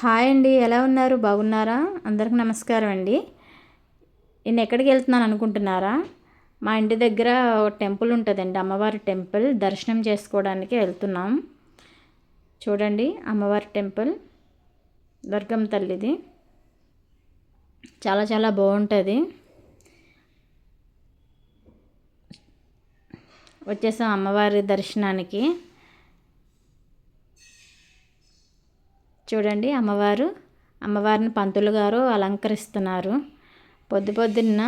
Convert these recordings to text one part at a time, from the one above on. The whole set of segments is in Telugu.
హాయ్ అండి, ఎలా ఉన్నారు? బాగున్నారా? అందరికి నమస్కారం అండి. నేను ఎక్కడికి వెళ్తున్నాను అనుకుంటున్నారా? మా ఇంటి దగ్గర ఒక టెంపుల్ ఉంటుందండి, అమ్మవారి టెంపుల్. దర్శనం చేసుకోవడానికి వెళ్తున్నాం. చూడండి, అమ్మవారి టెంపుల్ దుర్గమ్మ తల్లిది. చాలా చాలా బాగుంటుంది. వచ్చేసాం అమ్మవారి దర్శనానికి. చూడండి, అమ్మవారిని పంతులు గారు అలంకరిస్తున్నారు. పొద్దున్న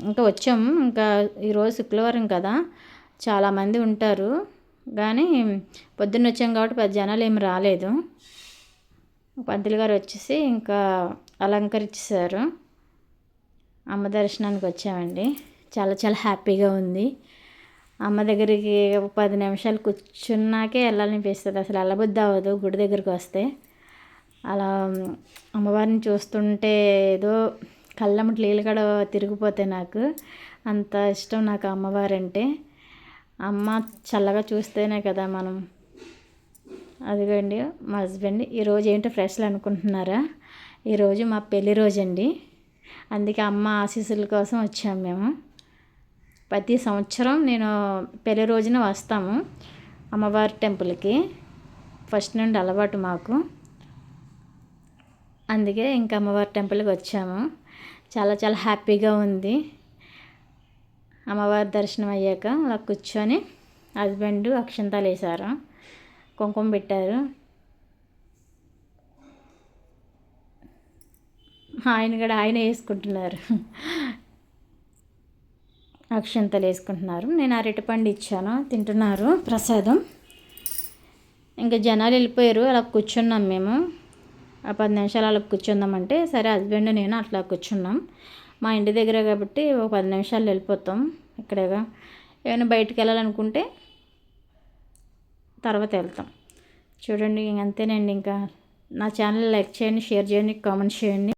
ఇంకా వచ్చాము. ఇంకా ఈరోజు శుక్రవారం కదా, చాలామంది ఉంటారు. కానీ పొద్దున్న వచ్చాం కాబట్టి పెద్ద జనాలు ఏమి రాలేదు. పంతులు గారు వచ్చేసి ఇంకా అలంకరించారు. అమ్మ దర్శనానికి వచ్చామండి. చాలా చాలా హ్యాపీగా ఉంది. అమ్మ దగ్గరికి 10 నిమిషాలు కూర్చున్నాకే వెళ్ళాలనిపిస్తుంది. అసలు వెళ్ళబుద్ధి అవ్వదు గుడి దగ్గరికి వస్తే. అలా అమ్మవారిని చూస్తుంటే ఏదో కళ్ళమ్మటి నీళ్ళు కూడా తిరిగిపోతాయి. నాకు అంత ఇష్టం నాకు అమ్మవారంటే. అమ్మ చల్లగా చూస్తేనే కదా మనం. అదిగోండి మా హస్బెండ్. ఈరోజు ఏంటో ఫ్రెష్లు అనుకుంటున్నారా? ఈరోజు మా పెళ్లి రోజు అండి. అందుకే అమ్మ ఆశీస్సుల కోసం వచ్చాము మేము. ప్రతి సంవత్సరం నేను పెళ్లి రోజున వస్తాము అమ్మవారి టెంపుల్కి. ఫస్ట్ నుండి అలవాటు మాకు. అందుకే ఇంకా అమ్మవారి టెంపుల్కి వచ్చాము. చాలా చాలా హ్యాపీగా ఉంది. అమ్మవారి దర్శనం అయ్యాక అలా కూర్చొని హస్బెండ్ అక్షంతాలు వేశారు, కుంకుమ పెట్టారు. ఆయన వేసుకుంటున్నారు, అక్షంతలు వేసుకుంటున్నారు. నేను అరటిపండు ఇచ్చాను, తింటున్నారు ప్రసాదం. ఇంకా జనాలు వెళ్ళిపోయారు. అలా కూర్చున్నాం మేము. 10 నిమిషాలు అలా కూర్చుందామంటే సరే హస్బెండ్ నేను అట్లా కూర్చున్నాం. మా ఇంటి దగ్గర కాబట్టి ఒక 10 నిమిషాలు వెళ్ళిపోతాం. ఇక్కడేగా ఏమైనా బయటికి వెళ్ళాలనుకుంటే తర్వాత వెళ్తాం. చూడండి, అంతేనండి. ఇంకా నా ఛానల్ లైక్ చేయండి, షేర్ చేయండి, కామెంట్ చేయండి.